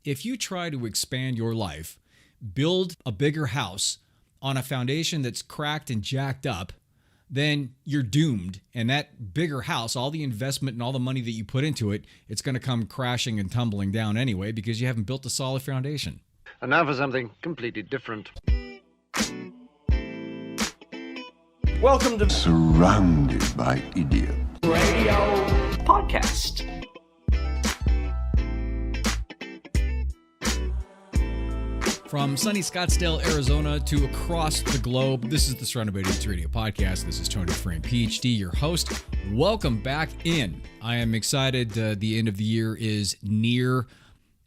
If you try to expand your life, build a bigger house on a foundation that's cracked and jacked up, then you're doomed. And that bigger house, all the investment and all the money that you put into it, it's going to come crashing and tumbling down anyway because you haven't built a solid foundation. And now for something completely different. Welcome to Surrounded by Idiots Radio Podcast. From sunny Scottsdale, Arizona to across the globe, this is the Surrounded by Idiots Radio Podcast. This is Tony Frame, PhD, your host. Welcome back in. I am excited. The end of the year is near,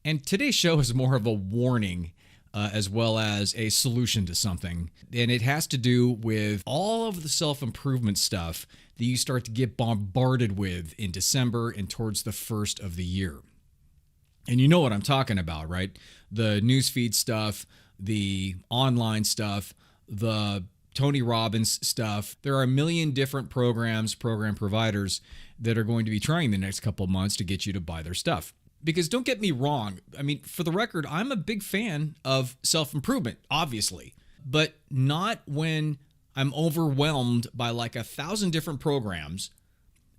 and today's show is more of a warning as well as a solution to something. And it has to do with all of the self-improvement stuff that you start to get bombarded with in December and towards the first of the year. And you know what I'm talking about, right? The newsfeed stuff, the online stuff, the Tony Robbins stuff. There are a million different program providers that are going to be trying the next couple of months to get you to buy their stuff. Because don't get me wrong. I mean, for the record, I'm a big fan of self-improvement, obviously, but not when I'm overwhelmed by like 1,000 different programs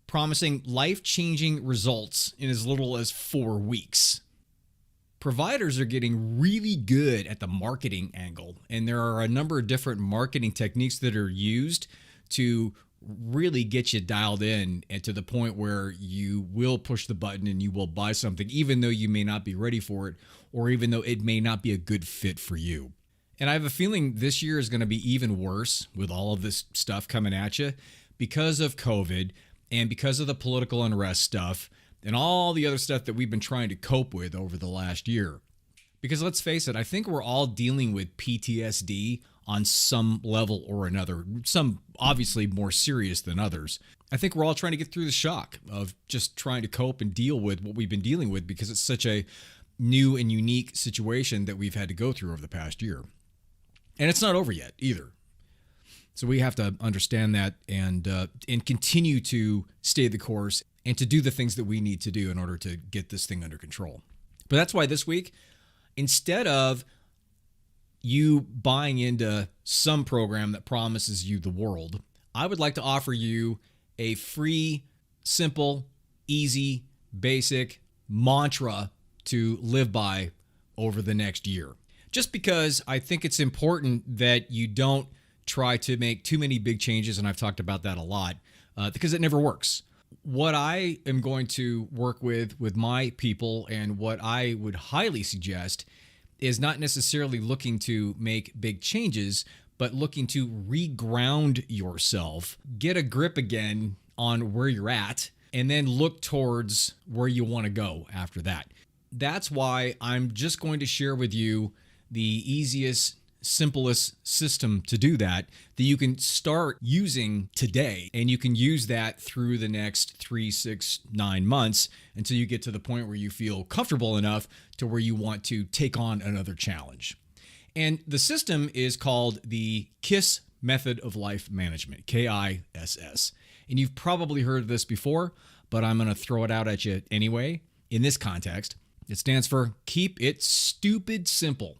promising life-changing results in as little as 4 weeks. Providers are getting really good at the marketing angle, and there are a number of different marketing techniques that are used to really get you dialed in and to the point where you will push the button and you will buy something, even though you may not be ready for it, or even though it may not be a good fit for you. And I have a feeling this year is going to be even worse with all of this stuff coming at you because of COVID and because of the political unrest stuff and all the other stuff that we've been trying to cope with over the last year. Because let's face it, I think we're all dealing with PTSD on some level or another, some obviously more serious than others. I think we're all trying to get through the shock of just trying to cope and deal with what we've been dealing with because it's such a new and unique situation that we've had to go through over the past year. And it's not over yet either. So we have to understand that and continue to stay the course and to do the things that we need to do in order to get this thing under control. But that's why this week, instead of you buying into some program that promises you the world, I would like to offer you a free, simple, easy, basic mantra to live by over the next year. Just because I think it's important that you don't try to make too many big changes, and I've talked about that a lot, because it never works. What I am going to work with my people and what I would highly suggest is not necessarily looking to make big changes, but looking to reground yourself, get a grip again on where you're at, and then look towards where you want to go after that. That's why I'm just going to share with you the easiest, simplest system to do that you can start using today. And you can use that through the next 3, 6, 9 months until you get to the point where you feel comfortable enough to where you want to take on another challenge. And the system is called the KISS Method of Life Management, KISS. And you've probably heard of this before, but I'm going to throw it out at you anyway. In this context, it stands for Keep It Stupid Simple.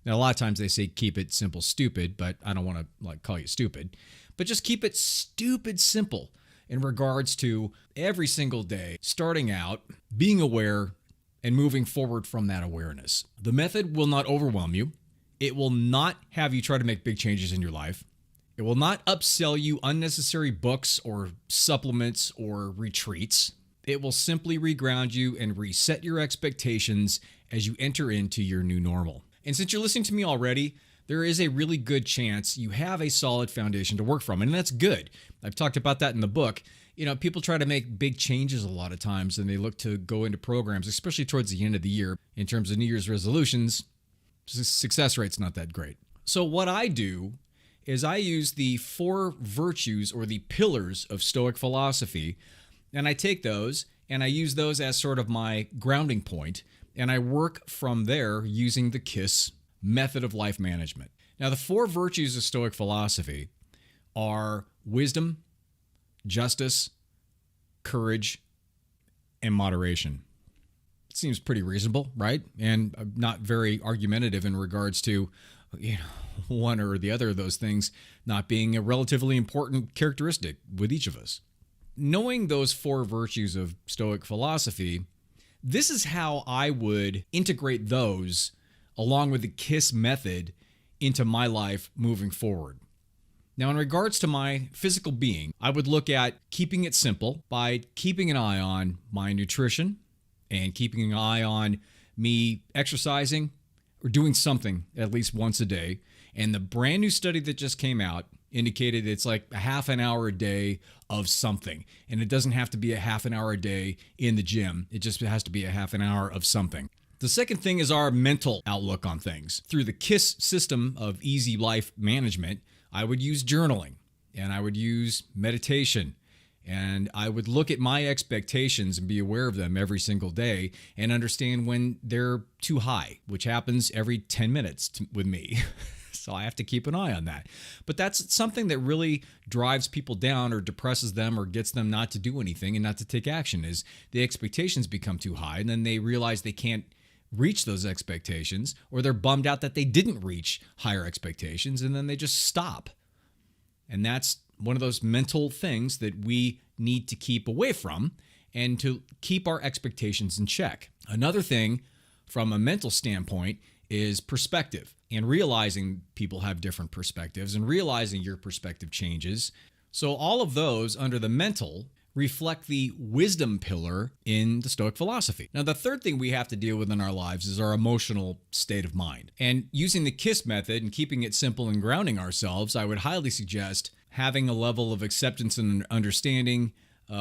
Now, a lot of times they say keep it simple, stupid, but I don't want to call you stupid. But just keep it stupid simple in regards to every single day, starting out, being aware, and moving forward from that awareness. The method will not overwhelm you. It will not have you try to make big changes in your life. It will not upsell you unnecessary books or supplements or retreats. It will simply reground you and reset your expectations as you enter into your new normal. And since you're listening to me already, there is a really good chance you have a solid foundation to work from, and that's good. I've talked about that in the book. You know, people try to make big changes a lot of times, and they look to go into programs, especially towards the end of the year, in terms of New Year's resolutions. Success rate's not that great. So what I do is I use the 4 virtues or the pillars of Stoic philosophy, and I take those and I use those as sort of my grounding point. And I work from there using the KISS method of life management. Now, the 4 virtues of Stoic philosophy are wisdom, justice, courage, and moderation. Seems pretty reasonable, right? And not very argumentative in regards to, one or the other of those things not being a relatively important characteristic with each of us. Knowing those 4 virtues of Stoic philosophy, this is how I would integrate those along with the KISS method into my life moving forward. Now, in regards to my physical being, I would look at keeping it simple by keeping an eye on my nutrition and keeping an eye on me exercising or doing something at least once a day. And the brand new study that just came out indicated it's like a half an hour a day of something. And it doesn't have to be a half an hour a day in the gym. It just has to be a half an hour of something. The second thing is our mental outlook on things. Through the KISS system of easy life management, I would use journaling and I would use meditation and I would look at my expectations and be aware of them every single day and understand when they're too high, which happens every 10 minutes with me. So I have to keep an eye on that. But that's something that really drives people down or depresses them or gets them not to do anything and not to take action is the expectations become too high and then they realize they can't reach those expectations, or they're bummed out that they didn't reach higher expectations, and then they just stop. And that's one of those mental things that we need to keep away from and to keep our expectations in check. Another thing from a mental standpoint is perspective and realizing people have different perspectives and realizing your perspective changes. So all of those under the mental reflect the wisdom pillar in the Stoic philosophy. Now, the third thing we have to deal with in our lives is our emotional state of mind. And using the KISS method and keeping it simple and grounding ourselves, I would highly suggest having a level of acceptance and understanding,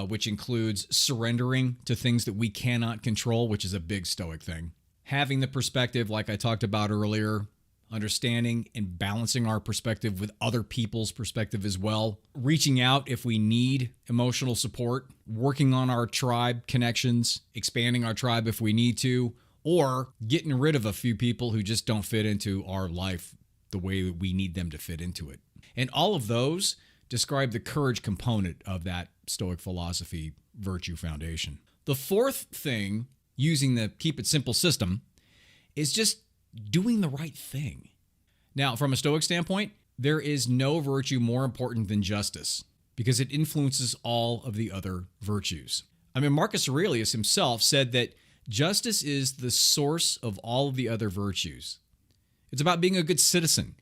which includes surrendering to things that we cannot control, which is a big Stoic thing. Having the perspective, like I talked about earlier, understanding and balancing our perspective with other people's perspective as well. Reaching out if we need emotional support, working on our tribe connections, expanding our tribe if we need to, or getting rid of a few people who just don't fit into our life the way that we need them to fit into it. And all of those describe the courage component of that Stoic philosophy virtue foundation. The fourth thing, using the keep it simple system, is just doing the right thing. Now, from a Stoic standpoint, there is no virtue more important than justice because it influences all of the other virtues. Marcus Aurelius himself said that justice is the source of all of the other virtues. It's about being a good citizen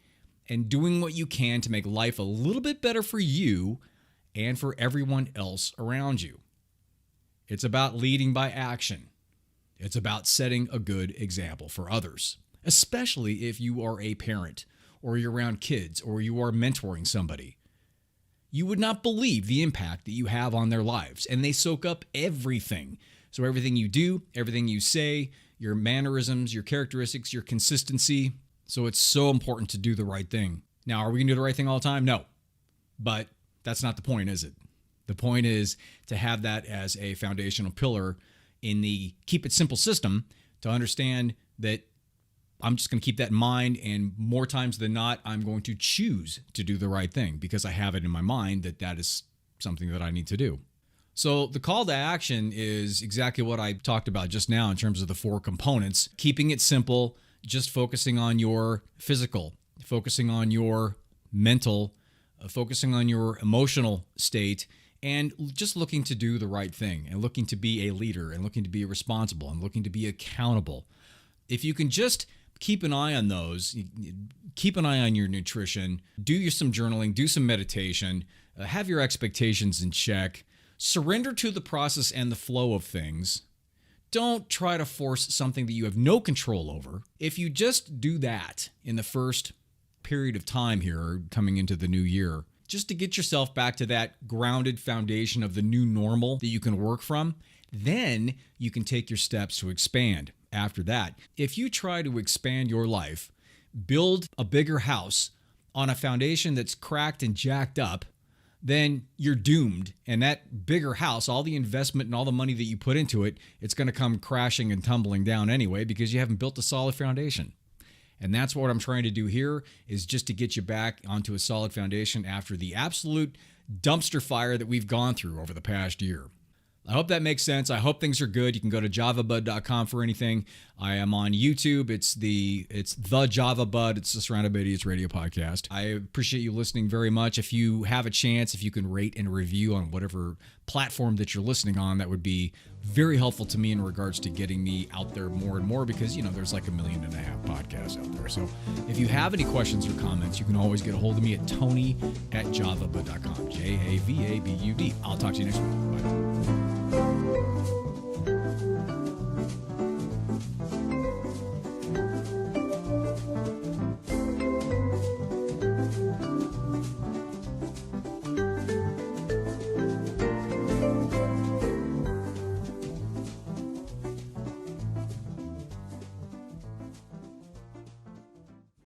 and doing what you can to make life a little bit better for you and for everyone else around you. It's about leading by action. It's about setting a good example for others, especially if you are a parent or you're around kids or you are mentoring somebody. You would not believe the impact that you have on their lives, and they soak up everything. So everything you do, everything you say, your mannerisms, your characteristics, your consistency. So it's so important to do the right thing. Now, are we going to do the right thing all the time? No. But that's not the point, is it? The point is to have that as a foundational pillar in the keep it simple system, to understand that I'm just going to keep that in mind, and more times than not, I'm going to choose to do the right thing because I have it in my mind that that is something that I need to do. So the call to action is exactly what I talked about just now in terms of the 4 components. Keeping it simple, just focusing on your physical, focusing on your mental, focusing on your emotional state, and just looking to do the right thing and looking to be a leader and looking to be responsible and looking to be accountable. If you can just keep an eye on those, keep an eye on your nutrition, do some journaling, do some meditation, have your expectations in check, surrender to the process and the flow of things. Don't try to force something that you have no control over. If you just do that in the first period of time here coming into the new year, just to get yourself back to that grounded foundation of the new normal that you can work from, then you can take your steps to expand. After that, if you try to expand your life, build a bigger house on a foundation that's cracked and jacked up, then you're doomed. And that bigger house, all the investment and all the money that you put into it, it's going to come crashing and tumbling down anyway because you haven't built a solid foundation. And that's what I'm trying to do here, is just to get you back onto a solid foundation after the absolute dumpster fire that we've gone through over the past year. I hope that makes sense. I hope things are good. You can go to javabud.com for anything. I am on YouTube. It's the Java Bud. It's the Surrounded by Idiots radio podcast. I appreciate you listening very much. If you have a chance, if you can rate and review on whatever platform that you're listening on, that would be very helpful to me in regards to getting me out there more and more, because, there's like 1.5 million podcasts out there. So if you have any questions or comments, you can always get a hold of me at tony@javabud.com. JAVABUD. I'll talk to you next week. Bye.